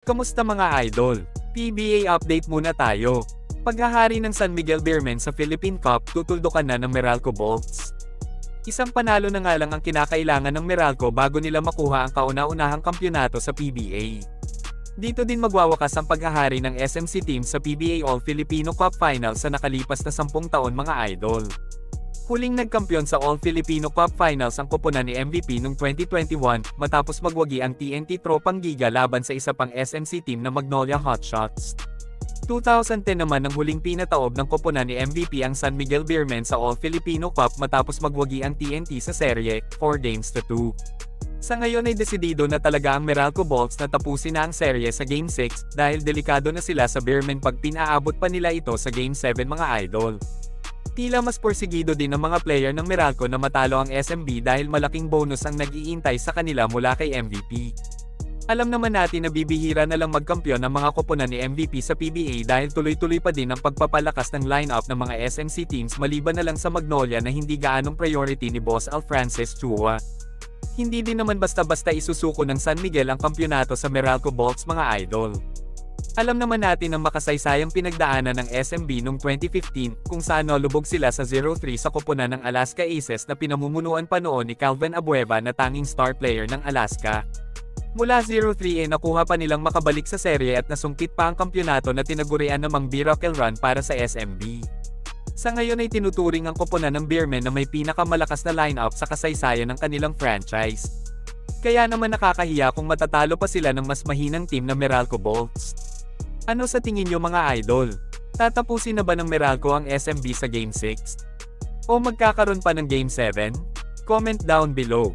Kamusta mga idol? PBA update muna tayo. Paghahari ng San Miguel Beermen sa Philippine Cup, tutuldukan na ng Meralco Bolts. Isang panalo na nga lang ang kinakailangan ng Meralco bago nila makuha ang kauna-unahang kampyonato sa PBA. Dito din magwawakas ang paghahari ng SMC team sa PBA All-Filipino Cup Final sa nakalipas na 10 taon mga idol. Huling nagkampiyon sa All-Filipino Cup Finals ang koponan ni MVP noong 2021, matapos magwagi ang TNT Tropang Giga laban sa isa pang SMC team na Magnolia Hotshots. 2010 naman ang huling pinataob ng koponan ni MVP ang San Miguel Beermen sa All-Filipino Cup matapos magwagi ang TNT sa serye, 4-2. Sa ngayon ay desidido na talaga ang Meralco Bolts na tapusin na ang serye sa Game 6, dahil delikado na sila sa Beermen pag pinaabot pa nila ito sa Game 7 mga idol. Tila mas porsigido din ng mga player ng Meralco na matalo ang SMB dahil malaking bonus ang nag-iintay sa kanila mula kay MVP. Alam naman natin na bibihira na lang magkampiyon ang mga koponan ni MVP sa PBA dahil tuloy-tuloy pa din ang pagpapalakas ng lineup ng mga SMC teams maliban na lang sa Magnolia na hindi gaanong priority ni Boss Al Francis Chua. Hindi din naman basta-basta isusuko ng San Miguel ang kampyonato sa Meralco Bolts mga idol. Alam naman natin ang makasaysayang pinagdaanan ng SMB noong 2015, kung saan nalubog sila sa 0-3 sa koponan ng Alaska Aces na pinamumunuan pa noon ni Calvin Abueva na tanging star player ng Alaska. Mula 0-3 nakuha pa nilang makabalik sa serye at nasungkit pa ang kampyonato na tinagurian namang Miracle Run para sa SMB. Sa ngayon ay tinuturing ang koponan ng Beermen na may pinakamalakas na lineup sa kasaysayan ng kanilang franchise. Kaya naman nakakahiya kung matatalo pa sila ng mas mahinang team na Meralco Bolts. Ano sa tingin nyo mga idol? Tatapusin na ba ng Meralco ang SMB sa Game 6? O magkakaroon pa ng Game 7? Comment down below.